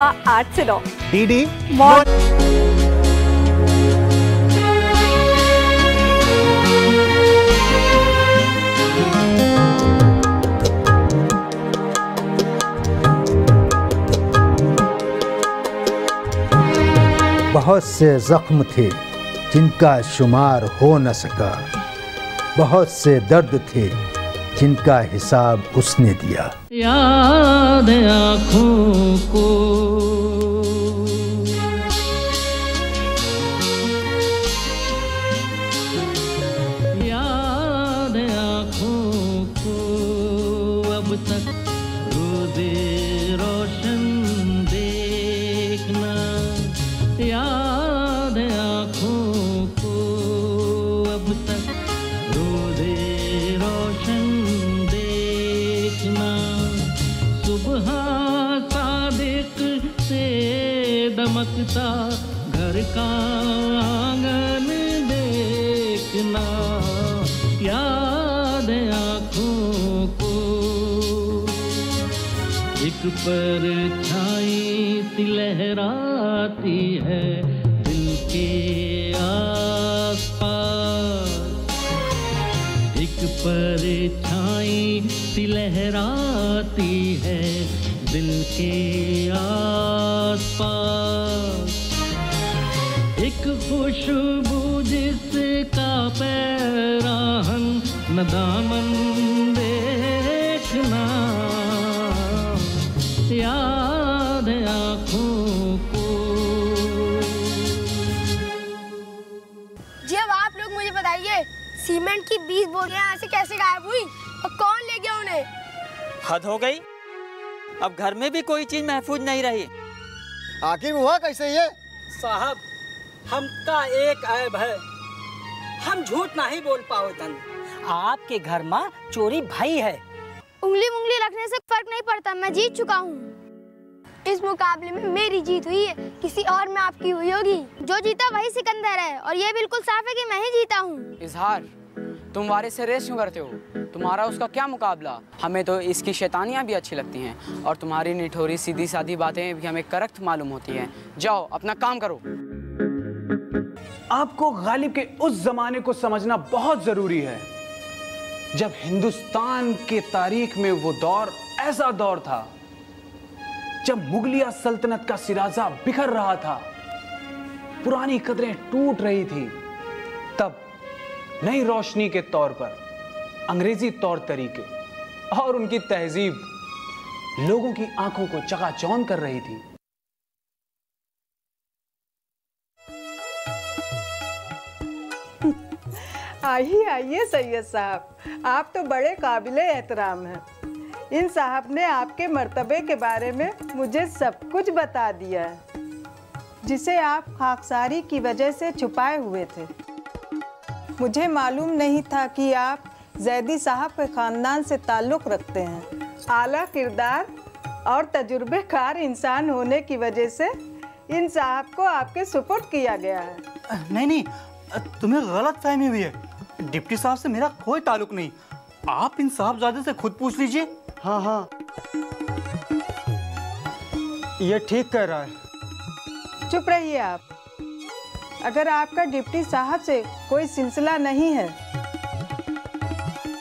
8 से 9 डीडी बहुत से जख्म थे जिनका शुमार हो न सका, बहुत से दर्द थे जिनका हिसाब उसने दिया। याद आँखों को याद आँखों को अब तक रोज़े रोशन देखना, याद आँखों को अब तक रोज़े रोशन देखना, सुबह सादिक से दमकता घर का आंगन देखना, याद आँखों को एक परछाई सी लहराती है दिल के आसपास, एक परछाई सी लहराती है दिल के आसपास, एक खुशबू जिसका पैराहन न दामन देखना, याद आँखों को। जी अब आप लोग मुझे बताइए, सीमेंट की 20 बोरियां यहाँ से कैसे गायब हुई और कौन ले गया उन्हें? हद हो गई, अब घर में भी कोई चीज महफूज नहीं रही। आखिर हुआ कैसे ये? साहब, हमका एक ऐब है, हम झूठ नहीं बोल पावतन। आपके घर में चोरी भाई है। उंगली मुंगली रखने से फर्क नहीं पड़ता, मैं जीत चुका हूँ। इस मुकाबले में मेरी जीत हुई है, किसी और में आपकी हुई होगी। जो जीता वही सिकंदर है और ये बिल्कुल साफ है कि मैं ही जीता हूँ। इजहार, तुम वारिस से रेस क्यों करते हो? तुम्हारा उसका क्या मुकाबला? हमें तो इसकी शैतानियाँ भी अच्छी लगती हैं और तुम्हारी निठोरी सीधी सादी बातें भी हमें करख्त मालूम होती हैं। जाओ अपना काम करो। आपको गालिब के उस जमाने को समझना बहुत जरूरी है जब हिंदुस्तान के तारीख में वो दौर ऐसा दौर था जब मुगलिया सल्तनत का सिराजा बिखर रहा था, पुरानी कदरें टूट रही थी। तब नई रोशनी के तौर पर अंग्रेजी तौर तरीके और उनकी तहजीब लोगों की आंखों को चकाचौंध कर रही थी। आइए आइए सैयद साहब, आप तो बड़े काबिले एहतराम हैं। इन साहब ने आपके मर्तबे के बारे में मुझे सब कुछ बता दिया है, जिसे आप खाकसारी की वजह से छुपाए हुए थे। मुझे मालूम नहीं था कि आप जैदी साहब के ख़ानदान से ताल्लुक़ रखते हैं। आला किरदार और तजुर्बेकार इंसान होने की वजह से इन साहब को आपके सुपुर्द किया गया है। नहीं, तुम्हें गलत फहमी हुई है। डिप्टी साहब से मेरा कोई ताल्लुक नहीं। आप इन साहबजादे से खुद पूछ लीजिए। हाँ, ये ठीक कह रहा है। चुप रहिए आप। अगर आपका डिप्टी साहब से कोई सिलसिला नहीं है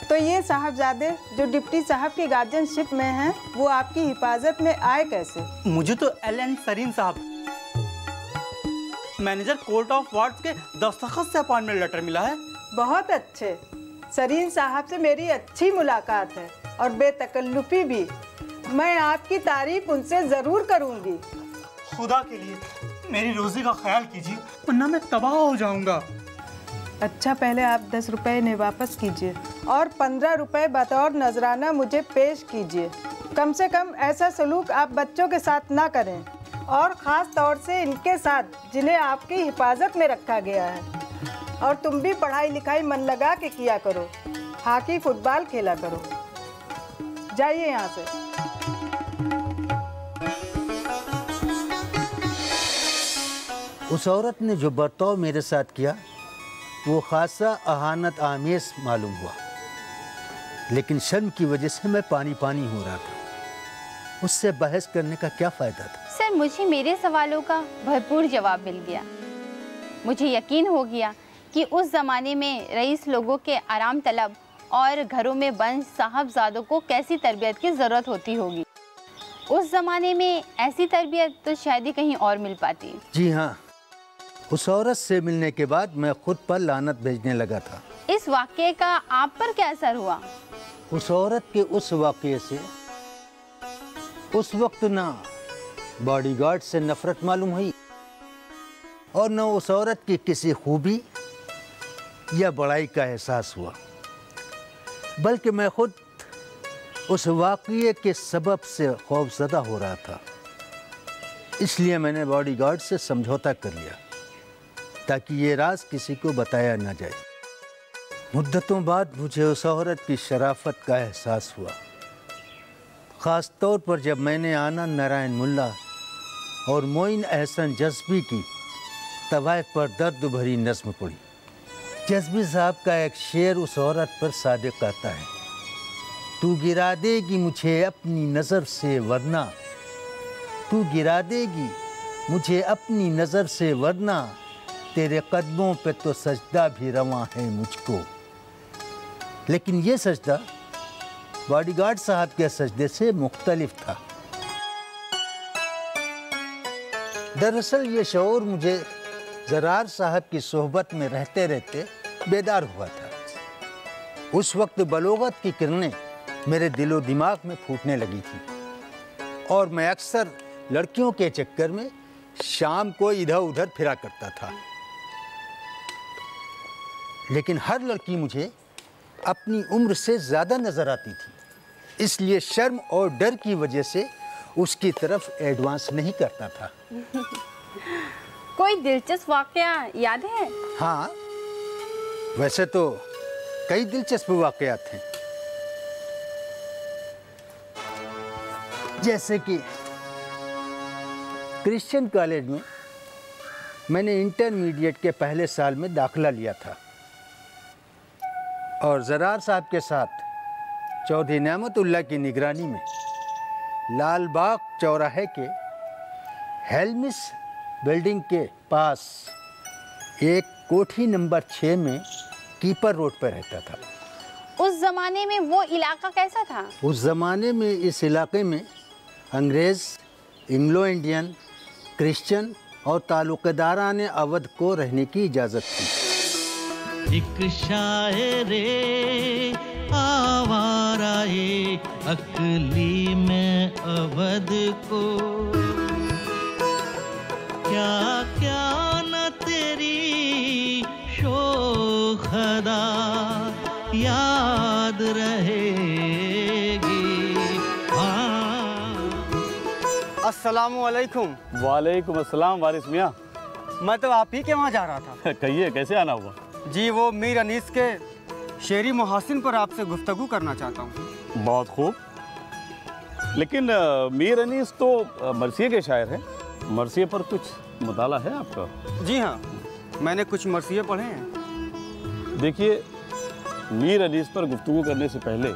तो ये साहबजादे जो डिप्टी साहब की गार्जियनशिप में हैं, वो आपकी हिफाजत में आए कैसे? मुझे तो एल सरीन साहब, मैनेजर कोर्ट ऑफ वार्ड्स के दस्तखत से अपॉइंटमेंट लेटर मिला है। बहुत अच्छे। सरीन साहब से मेरी अच्छी मुलाकात है और बेतकल्लुफी भी। मैं आपकी तारीफ उनसे ज़रूर करूँगी। खुदा के लिए मेरी रोजी का ख्याल कीजिए, वरना मैं तबाह हो जाऊंगा। अच्छा, पहले आप 10 रुपए ने वापस कीजिए और 15 रुपए बतौर नजराना मुझे पेश कीजिए। कम से कम ऐसा सलूक आप बच्चों के साथ ना करें, और ख़ास तौर से इनके साथ जिन्हें आपकी हिफाजत में रखा गया है। और तुम भी पढ़ाई लिखाई मन लगा के किया करो, हॉकी फुटबॉल खेला करो। जाइए यहाँ से। उस औरत ने जो बर्ताव मेरे साथ किया वो खासा अहानत आमेज मालूम हुआ, लेकिन शर्म की वजह से मैं पानी पानी हो रहा था। उससे बहस करने का क्या फायदा था। सुनकर मुझे मेरे सवालों का भरपूर जवाब मिल गया। मुझे यकीन हो गया कि उस ज़माने में रईस लोगों के आराम तलब और घरों में बंद साहबजादों को कैसी तरबियत की ज़रूरत होती होगी। उस ज़माने में ऐसी तरबियत तो शायद ही कहीं और मिल पाती। जी हाँ, उस औरत से मिलने के बाद मैं खुद पर लानत भेजने लगा था। इस वाक़ये का आप पर क्या असर हुआ? उस औरत के उस वाक़ये से उस वक्त ना बॉडीगार्ड से नफरत मालूम हुई और न उस औरत की किसी खूबी या बड़ाई का एहसास हुआ, बल्कि मैं खुद उस वाक़ये के सबब से खौफज़दा हो रहा था। इसलिए मैंने बॉडीगार्ड से समझौता कर लिया ताकि ये राज किसी को बताया ना जाए। मुद्दतों बाद मुझे उस औरत की शराफत का एहसास हुआ, ख़ास तौर पर जब मैंने आनंद नारायण मुल्ला और मोइन अहसन जज़्बी की तवाइफ पर दर्द भरी नज़्म पढ़ी। जज़्बी साहब का एक शेर उस औरत पर सादिक आता है, तू गिरा देगी मुझे अपनी नज़र से वरना, तू गिरा देगी मुझे अपनी नज़र से वरना, तेरे कदमों पे तो सजदा भी रवां है मुझको। लेकिन ये सजदा बॉडीगार्ड साहब के सजदे से मुख्तलिफ था। दरअसल ये शऊर मुझे ज़रार साहब की सोहबत में रहते रहते बेदार हुआ था। उस वक्त बलोगत की किरणें मेरे दिलो दिमाग में फूटने लगी थी और मैं अक्सर लड़कियों के चक्कर में शाम को इधर उधर फिरा करता था। लेकिन हर लड़की मुझे अपनी उम्र से ज़्यादा नज़र आती थी, इसलिए शर्म और डर की वजह से उसकी तरफ एडवांस नहीं करता था। कोई दिलचस्प वाक़या याद है? हाँ, वैसे तो कई दिलचस्प वाक़यात हैं। जैसे कि क्रिश्चियन कॉलेज में मैंने इंटरमीडिएट के पहले साल में दाखिला लिया था और ज़रार साहब के साथ चौधरी नेमतुल्लाह की निगरानी में लाल बाग चौराहे के हेल्मिस बिल्डिंग के पास एक कोठी नंबर 6 में कीपर रोड पर रहता था। उस ज़माने में वो इलाका कैसा था? उस ज़माने में इस इलाके में अंग्रेज़, इंग्लो इंडियन, क्रिश्चियन और ताल्लुक़दारान अवध को रहने की इजाज़त थी। एक शायरे आवाराए अकली में अवध को, क्या क्या न तेरी शोखदा याद रहेगी। अस्सलामु अलैकुम। वालेकुम अस्सलाम वारिस मियाँ। मैं तो आप ही के वहाँ जा रहा था। कहिए, कैसे आना हुआ? जी, वो मीर अनीस के शेरी मुहासिन पर आपसे गुफ्तगू करना चाहता हूँ। बहुत खूब, लेकिन मीर अनीस तो मरसिये के शायर हैं। मरसिये पर कुछ मुताला है आपका? जी हाँ, मैंने कुछ मरसिये पढ़े हैं। देखिए, मीर अनीस पर गुफ्तगू करने से पहले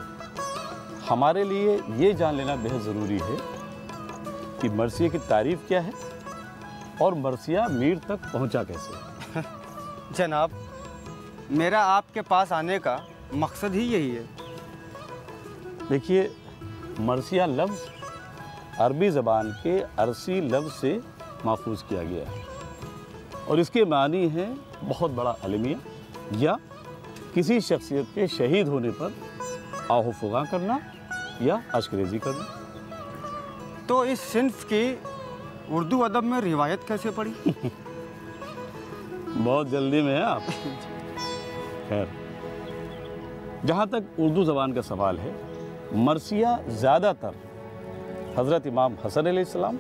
हमारे लिए ये जान लेना बेहद ज़रूरी है कि मरसिये की तारीफ़ क्या है और मरसिया मीर तक पहुंचा कैसे। जनाब, मेरा आपके पास आने का मकसद ही यही है। देखिए, मरसिया लफ्ज़ अरबी ज़बान के अरसी लफ्ज़ से महफूज किया गया है और इसके मानी है बहुत बड़ा अलमिया या किसी शख्सियत के शहीद होने पर आहुफ़ुगा करना या अश्करेज़ी करना। तो इस सिन्फ की उर्दू अदब में रिवायत कैसे पड़ी? बहुत जल्दी में है आप। खैर, जहाँ तक उर्दू ज़बान का सवाल है, मरसिया ज़्यादातर हज़रत इमाम हसन अलैहिस्सलाम,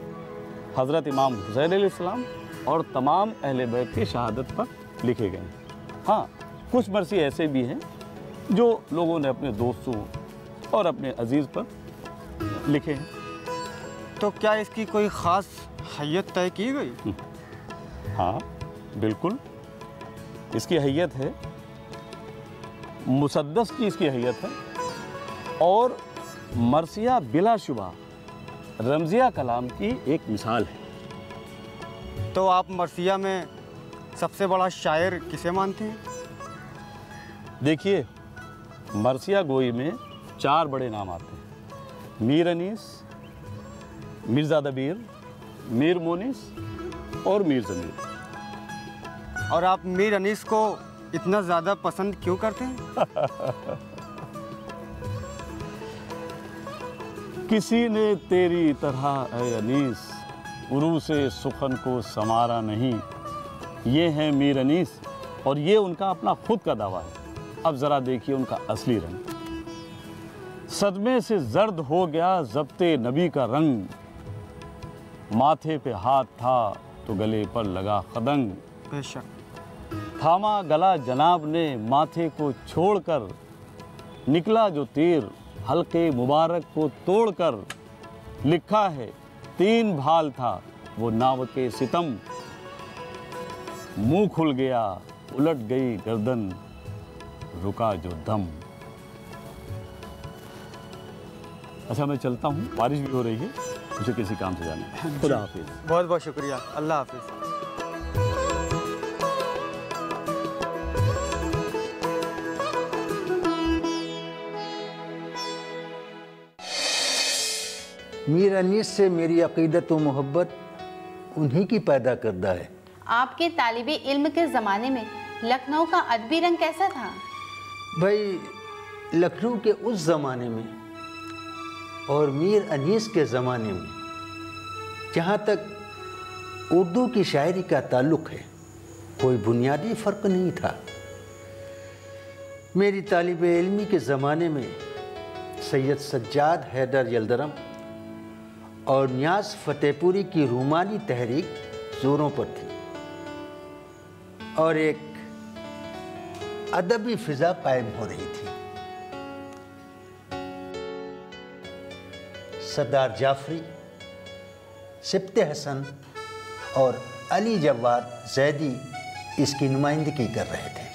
हज़रत इमाम हुसैन अलैहिस्सलाम और तमाम अहले बैत की शहादत पर लिखे गए हैं। हाँ, कुछ मरसिये ऐसे भी हैं जो लोगों ने अपने दोस्तों और अपने अजीज़ पर लिखे हैं। तो क्या इसकी कोई ख़ास हैयत तय की गई? हाँ, बिल्कुल। इसकी हैयत है, मुसद्दस की इसकी हैयत है और मरसिया बिलाशुबा रमज़िया कलाम की एक मिसाल है। तो आप मरसिया में सबसे बड़ा शायर किसे मानते हैं? देखिए, मरसिया गोई में 4 बड़े नाम आते हैं: मीर अनीस, मिर्ज़ा दबीर, मीर मोनिस और मीर ज़मीर। और आप मीर अनीस को इतना ज़्यादा पसंद क्यों करते हैं? किसी ने तेरी तरह ऐ अनीस उरूसे सुखन को समारा नहीं। ये हैं मीर अनीस और ये उनका अपना खुद का दावा है। अब ज़रा देखिए उनका असली रंग। सदमे से जर्द हो गया ज़ब्ते नबी का रंग, माथे पे हाथ था तो गले पर लगा खदंग। बेशक। थामा गला जनाब ने माथे को छोड़कर, निकला जो तीर हल्के मुबारक को तोड़कर। लिखा है 3 भाल था वो नाव के सितम, मुंह खुल गया उलट गई गर्दन, रुका जो दम। अच्छा, मैं चलता हूँ, बारिश भी हो रही है, मुझे किसी काम से जाना है। खुदा हाफिज। बहुत बहुत शुक्रिया। अल्लाह हाफिज। मीर अनीस से मेरी अकीदत व मोहब्बत उन्हीं की पैदा करदा है। आपके तालिबे इल्म के ज़माने में लखनऊ का अदबी रंग कैसा था? भाई, लखनऊ के उस ज़माने में और मीर अनीस के ज़माने में जहाँ तक उर्दू की शायरी का ताल्लुक़ है, कोई बुनियादी फ़र्क नहीं था। मेरी तालिब इल्मी के ज़माने में सैयद सज्जाद हैदर यल्दरम और नियाज़ फतेहपुरी की रूमानी तहरीक ज़ोरों पर थी और एक अदबी फ़िज़ा कायम हो रही थी। सरदार जाफरी, सिब्ते हसन और अली जवाद जैदी इसकी नुमाइंदगी कर रहे थे।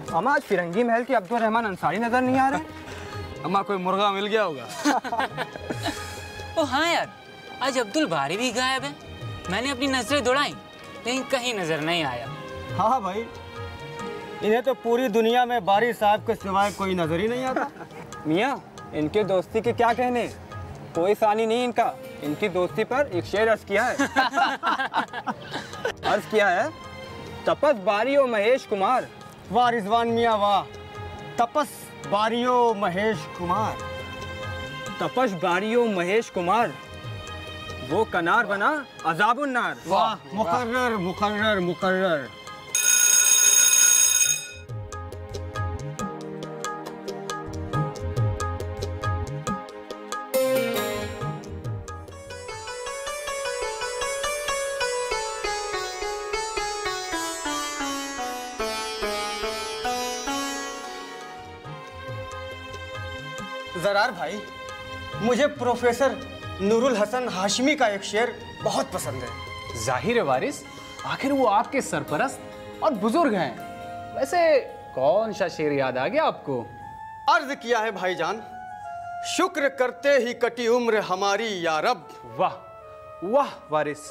अम्मा, आज फिरंगी महल के अब्दुल रहमान अंसारी नजर नहीं आ रहे? अम्मा, कोई मुर्गा मिल गया होगा। ओ हाँ यार, आज अब्दुल बारी भी गायब है। मैंने अपनी नजरें दौड़ाई लेकिन कहीं नजर नहीं आया। हाँ भाई, इन्हें तो पूरी दुनिया में बारी साहब के सिवाय कोई नजर ही नहीं आता। मियाँ, इनके दोस्ती के क्या कहने, कोई सानी नहीं इनका। इनकी दोस्ती पर एक शेर अर्ज किया है। अर्ज किया है, तपस बारियो महेश कुमार। वाह रिजवान मियाँ वाह, तपस बारियो महेश कुमार। तपस बारियो महेश कुमार, वो कनार बना अजाबुन्नार। वाह, मुकर्रर मुकर्रर मुकर्रर। जरार भाई, मुझे प्रोफेसर नूरुल हसन हाशमी का एक शेर बहुत पसंद है। जाहिर है वारिस, आखिर वो आपके सरपरस्त और बुजुर्ग हैं। वैसे कौन सा शेर याद आ गया आपको? अर्ज किया है भाईजान, शुक्र करते ही कटी उम्र हमारी या रब। वाह वाह वारिस,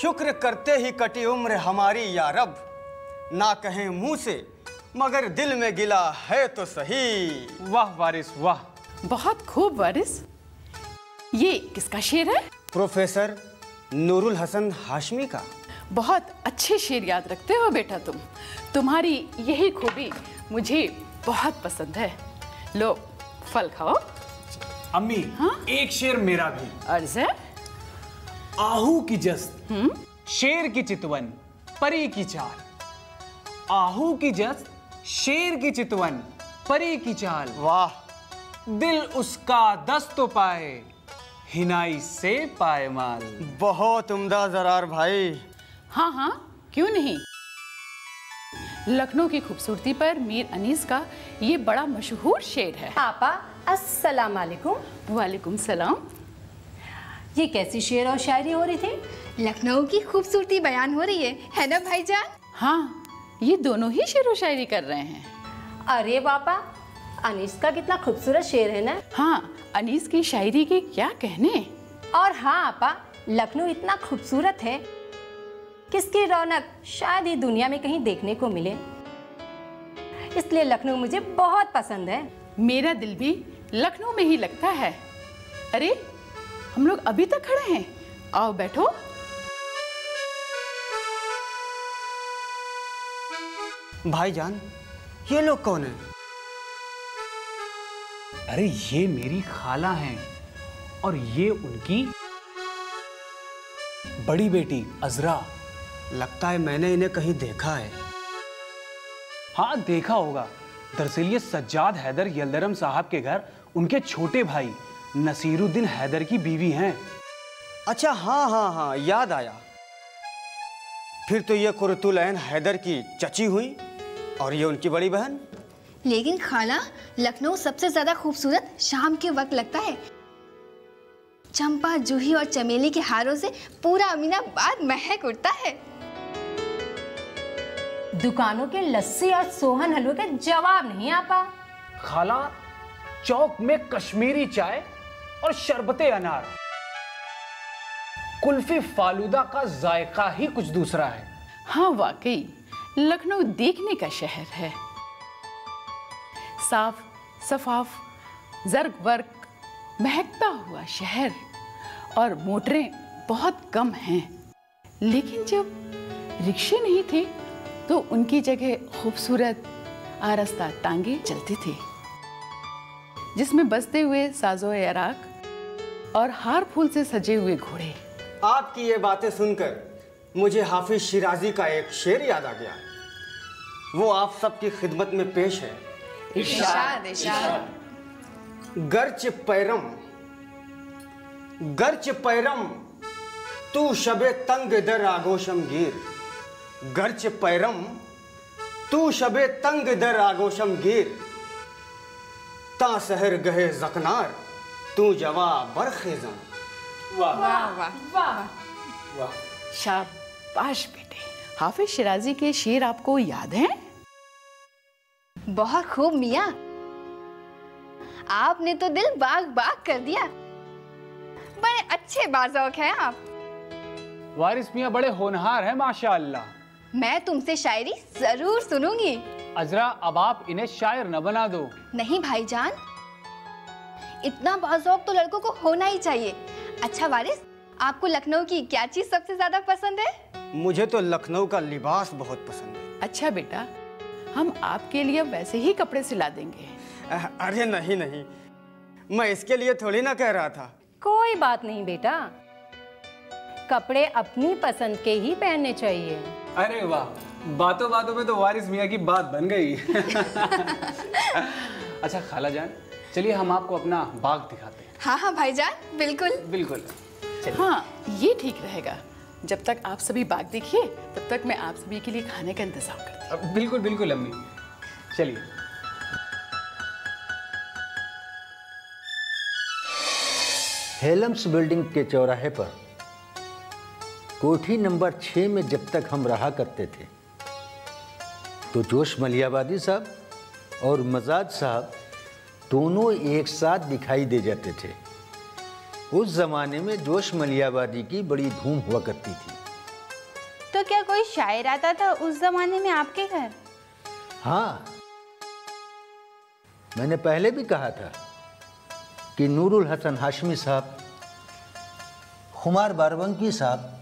शुक्र करते ही कटी उम्र हमारी या रब। ना कहें मुंह से मगर दिल में गिला है तो सही। वाह वारिस वाह, बहुत खूब वारिस। ये किसका शेर है? प्रोफेसर नूरुल हसन हाशमी का। बहुत अच्छे शेर याद रखते हो बेटा तुम। तुम्हारी यही खूबी मुझे बहुत पसंद है। लो फल खाओ। अम्मी, हाँ? एक शेर मेरा भी। अर्ज़ है। आहू की जस्त, शेर की चितवन, परी की चाल। आहू की जस्त, शेर की चितवन, परी की चाल। वाह, दिल उसका दस्तो पाए, हिनाई से पाए माल। बहुत उम्दा जरार भाई। हाँ हाँ, क्यों नहीं। लखनऊ की खूबसूरती पर मीर अनीस का ये बड़ा मशहूर शेर है। आपा, अस्सलाम वालेकुम। वालेकुम सलाम। ये कैसी शेर और शायरी हो रही थी? लखनऊ की खूबसूरती बयान हो रही है ना भाईजान? हाँ, ये दोनों ही शेर और शायरी कर रहे हैं। अरे पापा, अनीस का कितना खूबसूरत शेर है ना। हाँ, अनीस की शायरी के क्या कहने। और हाँ आपा, लखनऊ इतना खूबसूरत है कि इसकी रौनक शायद ही दुनिया में कहीं देखने को मिले, इसलिए लखनऊ मुझे बहुत पसंद है। मेरा दिल भी लखनऊ में ही लगता है। अरे हम लोग अभी तक खड़े हैं, आओ बैठो। भाईजान, ये लोग कौन हैं? अरे ये मेरी खाला हैं और ये उनकी बड़ी बेटी अजरा। लगता है मैंने इन्हें कहीं देखा है। हाँ देखा होगा। दरअसल ये सज्जाद हैदर यल्दरम साहब के घर उनके छोटे भाई नसीरुद्दीन हैदर की बीवी हैं। अच्छा हाँ हाँ हाँ, याद आया। फिर तो ये कुरतुल ऐन हैदर की चची हुई और ये उनकी बड़ी बहन। लेकिन खाला, लखनऊ सबसे ज्यादा खूबसूरत शाम के वक्त लगता है। चंपा, जूही और चमेली के हारों से पूरा अमीनाबाद महक उठता है। दुकानों के लस्सी और सोहन हलवे का जवाब नहीं आपा। खाला, चौक में कश्मीरी चाय और शरबते अनार, कुल्फी फालूदा का जायका ही कुछ दूसरा है। हाँ वाकई लखनऊ देखने का शहर है। साफ सफाफ, जर्ग वर्क, महकता हुआ शहर, और मोटरें बहुत कम हैं। लेकिन जब रिक्शे नहीं थे तो उनकी जगह खूबसूरत आरस्ता टांगे चलती थी, जिसमें बजते हुए साजो अराक और हार फूल से सजे हुए घोड़े। आपकी ये बातें सुनकर मुझे हाफिज शिराजी का एक शेर याद आ गया। वो आप सबकी खिदमत में पेश है। इरशाद इरशाद। गर्च पैरम तू शबे तंग दर आगोशम गिर। गर्च पैरम तू शबे तंग दर आगोशम गिर। ता सहर गहे जकनार तू जवा बरखेजम। वाह वाह वाह वाह, शाबाश बेटे। हाफिज शिराजी के शेर आपको याद हैं? बहुत खूब मियाँ, आपने तो दिल बाग बाग कर दिया। बड़े अच्छे बाज़ौक हैं आप। वारिस मियाँ बड़े होनहार हैं माशाअल्लाह। मैं तुमसे शायरी जरूर सुनूंगी। अजरा, अब आप इन्हें शायर न बना दो। नहीं भाईजान, इतना बाज़ौक तो लड़कों को होना ही चाहिए। अच्छा वारिस, आपको लखनऊ की क्या चीज सबसे ज्यादा पसंद है? मुझे तो लखनऊ का लिबास बहुत पसंद है। अच्छा बेटा, हम आपके लिए वैसे ही कपड़े सिला देंगे। अरे नहीं नहीं, मैं इसके लिए थोड़ी ना कह रहा था। कोई बात नहीं बेटा, कपड़े अपनी पसंद के ही पहनने चाहिए। अरे वाह, बातों बातों में तो वारिस मियाँ की बात बन गई। अच्छा खाला जान, चलिए हम आपको अपना बाग दिखाते हैं। हाँ हाँ भाईजान, बिल्कुल बिल्कुल। हाँ ये ठीक रहेगा। जब तक आप सभी बाग देखिए तब तक मैं आप सभी के लिए खाने का इंतजाम करती हूँ। बिल्कुल बिल्कुल अम्मी, चलिए। हेलम्स बिल्डिंग के चौराहे पर कोठी नंबर 6 में जब तक हम रहा करते थे तो जोश मलियाबादी साहब और मजाज साहब दोनों एक साथ दिखाई दे जाते थे। उस जमाने में जोश मलियाबादी की बड़ी धूम हुआ करती थी। तो क्या कोई शायर आता था उस जमाने में आपके घर? हाँ, मैंने पहले भी कहा था कि नूरुल हसन हाशमी साहब, खुमार बारबंकी साहब,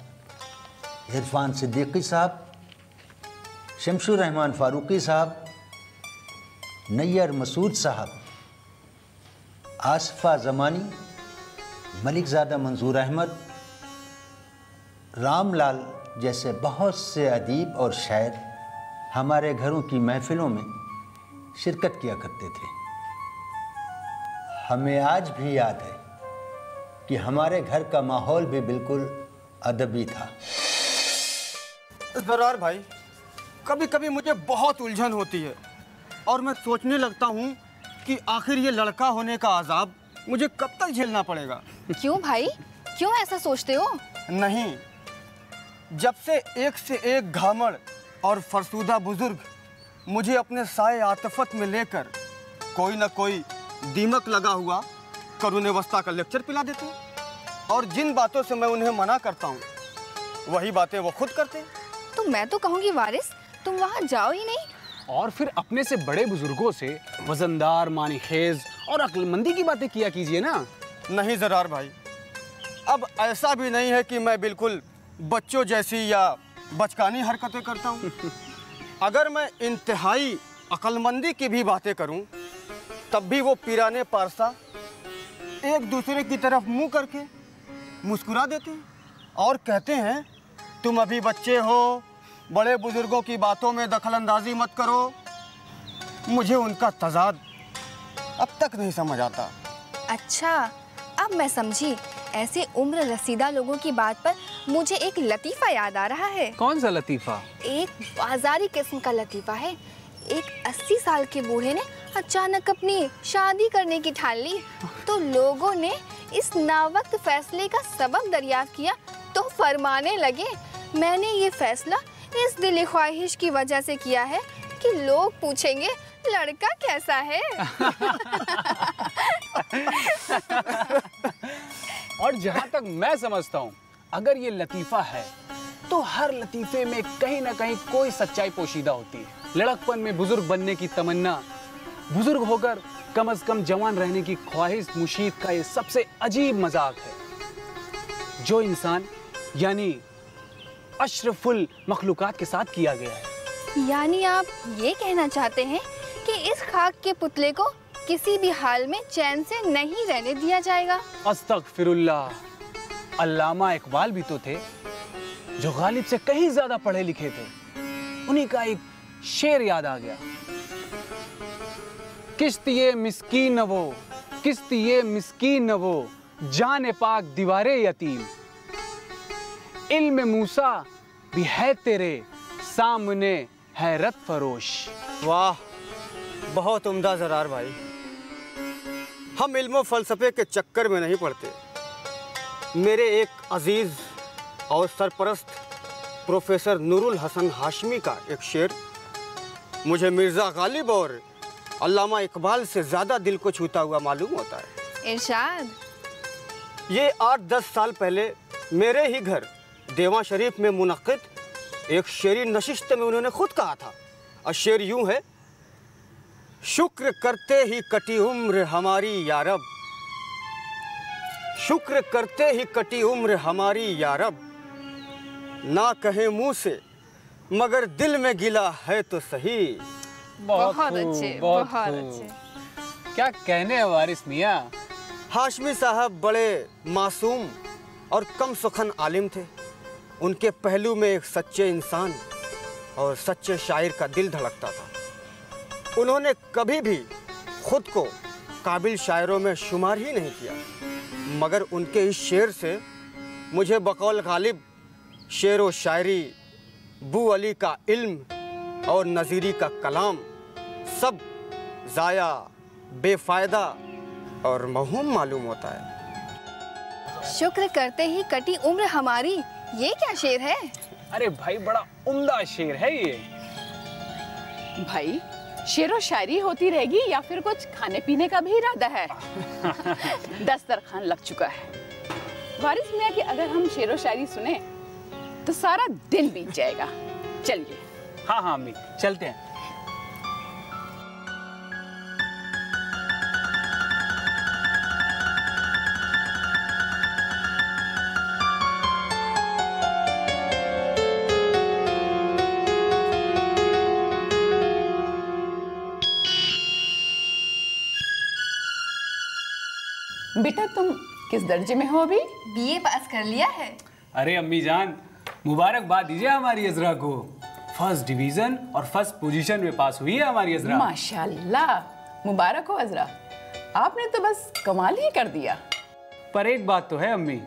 इरफान सिद्दीकी साहब, शमशुर रहमान फारूकी साहब, नैयर मसूद साहब, आसफा जमानी, मलिकजादा मंजूर अहमद, रामलाल जैसे बहुत से अदीब और शायर हमारे घरों की महफिलों में शिरकत किया करते थे। हमें आज भी याद है कि हमारे घर का माहौल भी बिल्कुल अदबी था। बरार भाई, कभी कभी मुझे बहुत उलझन होती है और मैं सोचने लगता हूँ कि आखिर ये लड़का होने का अजाब मुझे कब तक झेलना पड़ेगा। क्यों भाई, क्यों ऐसा सोचते हो? नहीं, जब से एक घामड़ और फरसूदा बुजुर्ग मुझे अपने साए आतफत में लेकर कोई ना कोई दीमक लगा हुआ करुण अवस्था का लेक्चर पिला देते और जिन बातों से मैं उन्हें मना करता हूँ वही बातें वो खुद करते। तो मैं तो कहूँगी वारिस, तुम वहाँ जाओ ही नहीं। और फिर अपने से बड़े बुजुर्गों से वजनदार, मानीखेज और अक्लमंदी की बातें किया कीजिए ना। नहीं ज़रार भाई, अब ऐसा भी नहीं है कि मैं बिल्कुल बच्चों जैसी या बचकानी हरकतें करता हूँ। अगर मैं इंतहाई अक्लमंदी की भी बातें करूँ तब भी वो पीराने पारसा एक दूसरे की तरफ मुंह करके मुस्कुरा देते हैं और कहते हैं तुम अभी बच्चे हो, बड़े बुजुर्गों की बातों में दखलंदाजी मत करो। मुझे उनका तजाद अब तक नहीं समझ आता। अच्छा, अब मैं समझी। ऐसे उम्र रसीदा लोगों की बात पर मुझे एक लतीफ़ा याद आ रहा है। कौन सा लतीफ़ा? एक बाजारी किस्म का लतीफ़ा है। एक 80 साल के बूढ़े ने अचानक अपनी शादी करने की ठान ली, तो लोगों ने इस नावक्त फैसले का सबब दरियाफ्त किया तो फरमाने लगे, मैंने ये फैसला इस दिली ख्वाहिश की वजह से किया है कि लोग पूछेंगे लड़का कैसा है। और जहाँ तक मैं समझता हूँ, अगर ये लतीफ़ा है तो हर लतीफ़े में कहीं ना कहीं कोई सच्चाई पोशीदा होती है। लड़कपन में बुजुर्ग बनने की तमन्ना, बुजुर्ग होकर कम से कम जवान रहने की ख्वाहिश मुशीद का ये सबसे अजीब मजाक है जो इंसान यानी अशरफुल मखलूकात के साथ किया गया है। यानी आप ये कहना चाहते हैं कि इस खाक के पुतले को किसी भी हाल में चैन से नहीं रहने दिया जाएगा। अस्तगफिरुल्लाह, अल्लामा इकबाल भी तो थे जो गालिब से कहीं ज्यादा पढ़े लिखे थे। उन्हीं का एक शेर याद आ गया, किश्तिये मिस्कीन न वो, किश्तिये मिस्कीन न वो, जान पाक दीवारे यतीम, इल्म मूसा भी है तेरे सामने हैरत फरोश। वाह, बहुत उम्दा ज़रार भाई। हम इल्म फ़लसफ़े के चक्कर में नहीं पड़ते। मेरे एक अजीज़ और सरपरस्त प्रोफेसर नूरुल हसन हाशमी का एक शेर मुझे मिर्ज़ा गालिब और अल्लामा इकबाल से ज़्यादा दिल को छूता हुआ मालूम होता है। इरशाद। ये 8-10 साल पहले मेरे ही घर देवा शरीफ में मुनक़िद एक शेरी नशिस्त में उन्होंने खुद कहा था। और शेर यूं है, शुक्र करते ही कटी उम्र हमारी यारब, शुक्र करते ही कटी उम्र हमारी यारब, ना कहे मुंह से मगर दिल में गिला है तो सही। बहुत अच्छे, बहुत अच्छे। क्या कहने हैं वारिस मियाँ। हाशमी साहब बड़े मासूम और कम सुखन आलिम थे। उनके पहलू में एक सच्चे इंसान और सच्चे शायर का दिल धड़कता था। उन्होंने कभी भी खुद को काबिल शायरों में शुमार ही नहीं किया, मगर उनके इस शेर से मुझे बकौल गालिब शेर व शायरी, बू अली का इल्म और नज़ीरी का कलाम सब ज़ाया, बेफ़ायदा और मौहूम मालूम होता है। शुक्र करते ही कटी उम्र हमारी, ये क्या शेर है? अरे भाई, बड़ा उम्दा शेर है ये। भाई, शेर और शायरी होती रहेगी या फिर कुछ खाने पीने का भी इरादा है? दस्तरखान लग चुका है। वारिस मियाँ की अगर हम शेर और शायरी सुने तो सारा दिन बीत जाएगा। चलिए। हाँ हाँ अम्मी, चलते हैं। बेटा, तुम किस दर्जे में हो अभी? बीए पास कर लिया है। अरे अम्मी जान, मुबारकबाद दीजिए हमारी अजरा को। फर्स्ट डिवीजन और फर्स्ट पोजीशन में पास हुई है हमारी अजरा। माशाल्लाह, मुबारक हो अजरा, आपने तो बस कमाल ही कर दिया। पर एक बात तो है अम्मी,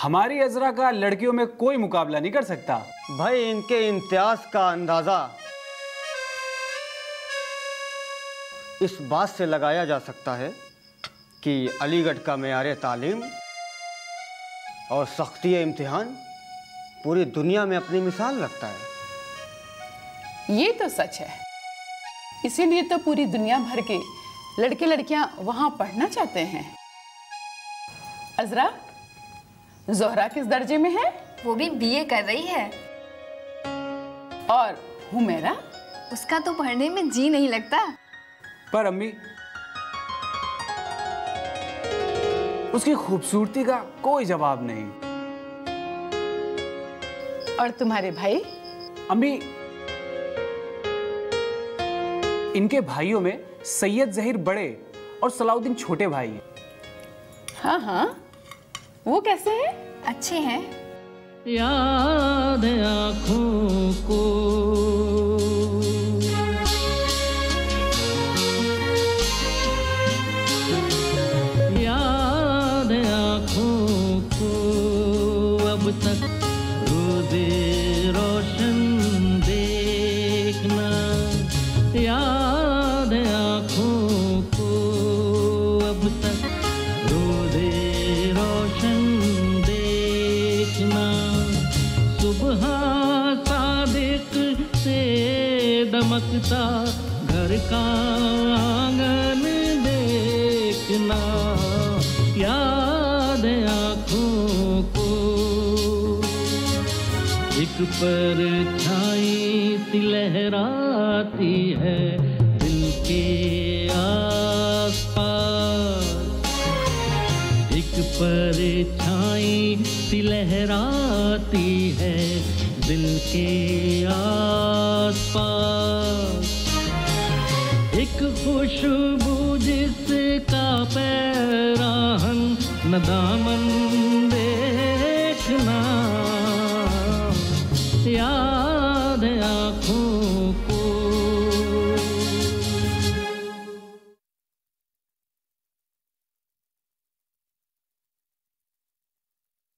हमारी अजरा का लड़कियों में कोई मुकाबला नहीं कर सकता। भाई, इनके इम्तियाज का अंदाजा इस बात से लगाया जा सकता है कि अलीगढ़ का मेयार तालीम और सख्ती इम्तिहान पूरी दुनिया में अपनी मिसाल रखता है। ये तो सच है, इसीलिए तो पूरी दुनिया भर के लड़के लड़कियां वहां पढ़ना चाहते हैं। अजरा, जोहरा किस दर्जे में है? वो भी बीए कर रही है। और हुमैरा? उसका तो पढ़ने में जी नहीं लगता। पर अम्मी, उसकी खूबसूरती का कोई जवाब नहीं। और तुम्हारे भाई? अम्मी, इनके भाइयों में सैयद जहीर बड़े और सलाउद्दीन छोटे भाई हैं। हाँ हाँ, वो कैसे हैं? अच्छे हैं। याद आँखों को अब तक रोज़े रोशन देखना, याद आँखों को अब तक रोज़े रोशन देखना, सुबह सादिक से दमकता घर का आंगन देखना, याद आँखों को एक परछाई सी लहराती है दिल के आसपास, एक परछाई सी लहराती है दिल के आसपास, एक खुशबू जिसका पैराहन न दामन